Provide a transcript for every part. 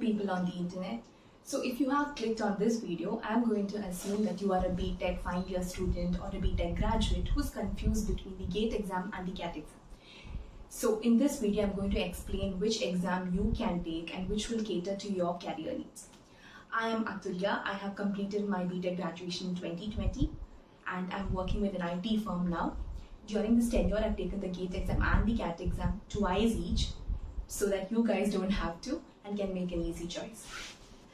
people on the internet. So if you have clicked on this video, I'm going to assume that you are a Btech final year student or a Btech graduate who's confused between the GATE exam and the CAT exam. So in this video, I'm going to explain which exam you can take and which will cater to your career needs. I am Atulya. I have completed my Btech graduation in 2020 and I'm working with an IT firm now. During this tenure, I've taken the GATE exam and the CAT exam twice each so that you guys don't have to and can make an easy choice.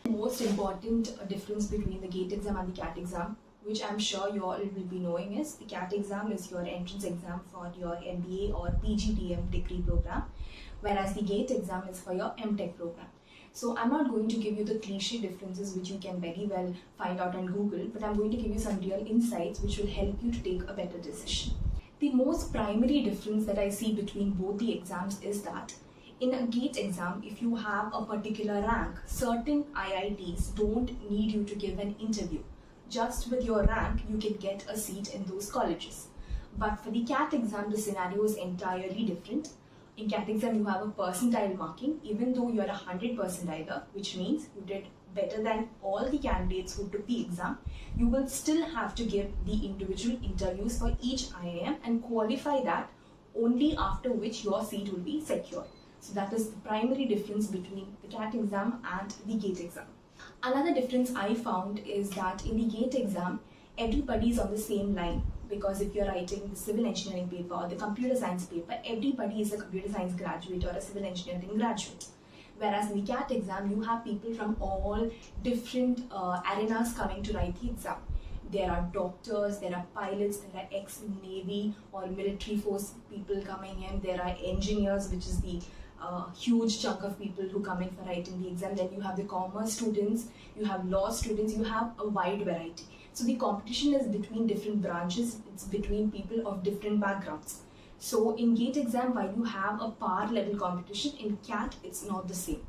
The most important difference between the GATE exam and the CAT exam, which I'm sure you all will be knowing, is the CAT exam is your entrance exam for your MBA or PGDM degree program, whereas the GATE exam is for your MTech program. So I'm not going to give you the cliche differences which you can very well find out on Google, but I'm going to give you some real insights which will help you to take a better decision. The most primary difference that I see between both the exams is that in a GATE exam, if you have a particular rank, certain IITs don't need you to give an interview. Just with your rank, you can get a seat in those colleges. But for the CAT exam, the scenario is entirely different. In CAT exam, you have a percentile marking, even though you are 100 percentiler, which means you did better than all the candidates who took the exam. You will still have to give the individual interviews for each IIM and qualify that, only after which your seat will be secured. So that is the primary difference between the CAT exam and the GATE exam. Another difference I found is that in the GATE exam, everybody is on the same line, because if you're writing the civil engineering paper or the computer science paper, everybody is a computer science graduate or a civil engineering graduate. Whereas in the CAT exam, you have people from all different arenas coming to write the exam. There are doctors, there are pilots, there are ex-Navy or military force people coming in, there are engineers, which is the huge chunk of people who come in for writing the exam. Then you have the commerce students, you have law students, you have a wide variety. So the competition is between different branches, it's between people of different backgrounds. So in GATE exam, while you have a par level competition, in CAT it's not the same.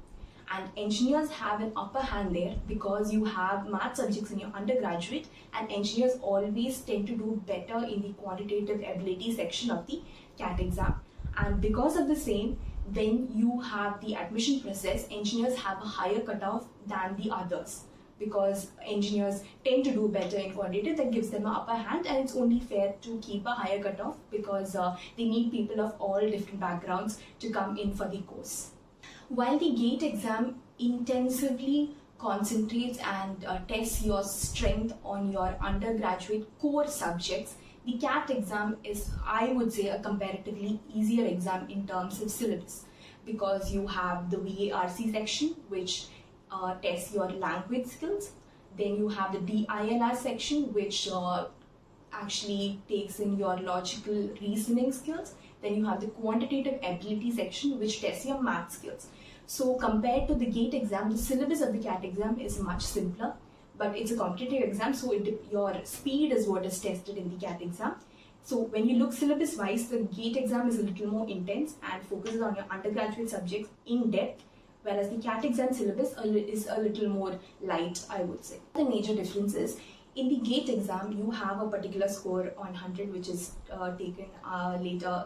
And engineers have an upper hand there because you have math subjects in your undergraduate, and engineers always tend to do better in the quantitative ability section of the CAT exam. And because of the same, when you have the admission process, engineers have a higher cutoff than the others, because engineers tend to do better in quantitative. That gives them an upper hand, and it's only fair to keep a higher cutoff because they need people of all different backgrounds to come in for the course. While the GATE exam intensively concentrates and tests your strength on your undergraduate core subjects, the CAT exam is, I would say, a comparatively easier exam in terms of syllabus, because you have the VARC section, which tests your language skills. Then you have the DILR section, which actually takes in your logical reasoning skills. Then you have the quantitative ability section, which tests your math skills. So compared to the GATE exam, the syllabus of the CAT exam is much simpler, but it's a competitive exam, so your speed is what is tested in the CAT exam. So when you look syllabus wise, the GATE exam is a little more intense and focuses on your undergraduate subjects in depth, whereas the CAT exam syllabus is a little more light, I would say. The major difference is, in the GATE exam, you have a particular score on 100, which is taken later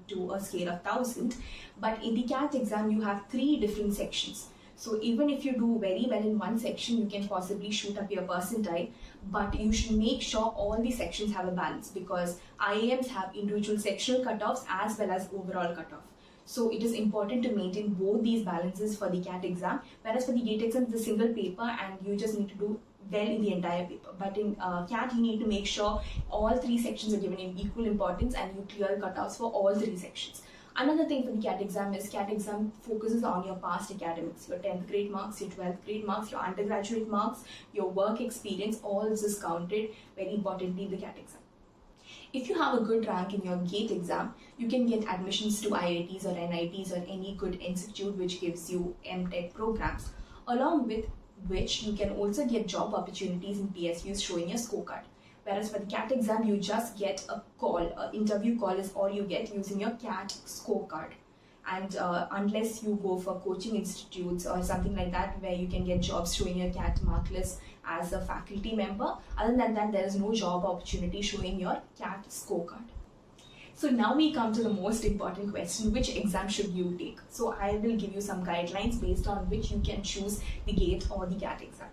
to a scale of 1000, but in the CAT exam, you have 3 different sections. So even if you do very well in one section, you can possibly shoot up your percentile, but you should make sure all the sections have a balance, because IIMs have individual sectional cutoffs as well as overall cutoff. So it is important to maintain both these balances for the CAT exam, whereas for the GATE exam, it's a single paper and you just need to do well in the entire paper. But in CAT, you need to make sure all 3 sections are given in equal importance and you clear cutoffs for all 3 sections. Another thing for the CAT exam is CAT exam focuses on your past academics, your 10th grade marks, your 12th grade marks, your undergraduate marks, your work experience, all this is counted very importantly in the CAT exam. If you have a good rank in your GATE exam, you can get admissions to IITs or NITs or any good institute which gives you MTech programs, along with which you can also get job opportunities in PSUs showing your scorecard. Whereas for the CAT exam, you just get a call, an interview call is all you get using your CAT scorecard. And unless you go for coaching institutes or something like that, where you can get jobs showing your CAT mark list as a faculty member, other than that, there is no job opportunity showing your CAT scorecard. So now we come to the most important question, which exam should you take? So I will give you some guidelines based on which you can choose the GATE or the CAT exam.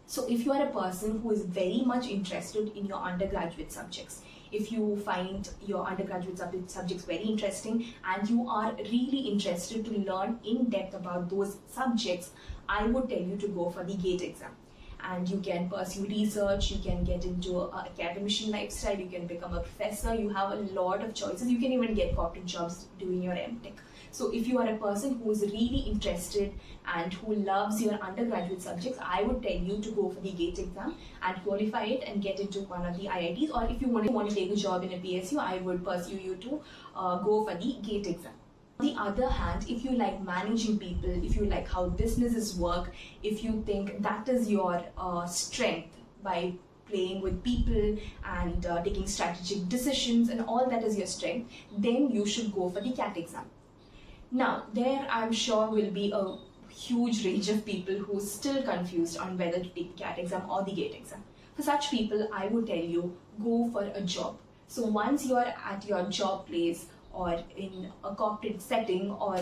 So if you are a person who is very much interested in your undergraduate subjects, if you find your undergraduate subjects very interesting and you are really interested to learn in depth about those subjects, I would tell you to go for the GATE exam. And you can pursue research, you can get into an academician lifestyle, you can become a professor, you have a lot of choices, you can even get corporate jobs doing your Btech. So if you are a person who is really interested and who loves your undergraduate subjects, I would tell you to go for the GATE exam and qualify it and get into one of the IITs. Or if you want to take a job in a PSU, I would pursue you to go for the GATE exam. On the other hand, if you like managing people, if you like how businesses work, if you think that is your strength by playing with people and taking strategic decisions and all that is your strength, then you should go for the CAT exam. Now, there I'm sure will be a huge range of people who are still confused on whether to take the CAT exam or the GATE exam. For such people, I would tell you, go for a job. So once you are at your job place, or in a corporate setting, or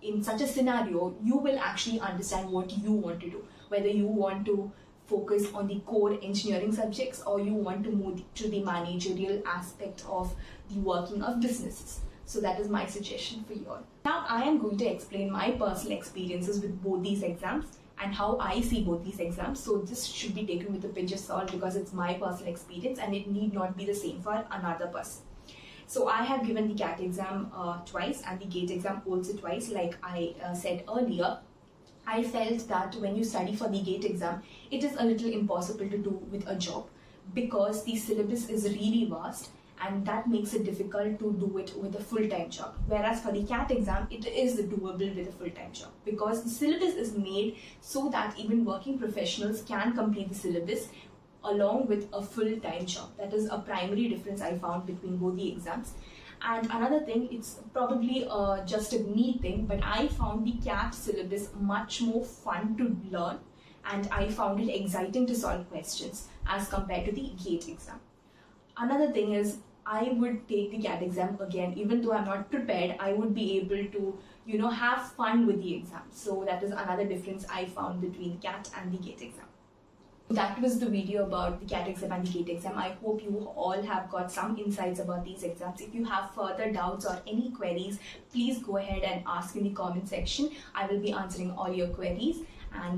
in such a scenario, you will actually understand what you want to do. Whether you want to focus on the core engineering subjects or you want to move to the managerial aspect of the working of businesses. So that is my suggestion for you all. Now I am going to explain my personal experiences with both these exams and how I see both these exams. So this should be taken with a pinch of salt because it's my personal experience and it need not be the same for another person. So I have given the CAT exam twice and the GATE exam also twice. Like I said earlier, I felt that when you study for the GATE exam, it is a little impossible to do with a job because the syllabus is really vast and that makes it difficult to do it with a full-time job. Whereas for the CAT exam, it is doable with a full-time job because the syllabus is made so that even working professionals can complete the syllabus along with a full-time job. That is a primary difference I found between both the exams. And another thing, it's probably just a me thing, but I found the CAT syllabus much more fun to learn and I found it exciting to solve questions as compared to the GATE exam. Another thing is, I would take the CAT exam again. Even though I'm not prepared, I would be able to, have fun with the exam. So that is another difference I found between CAT and the GATE exam. That was the video about the CAT exam and the GATE exam. I hope you all have got some insights about these exams. If you have further doubts or any queries, please go ahead and ask in the comment section. I will be answering all your queries. And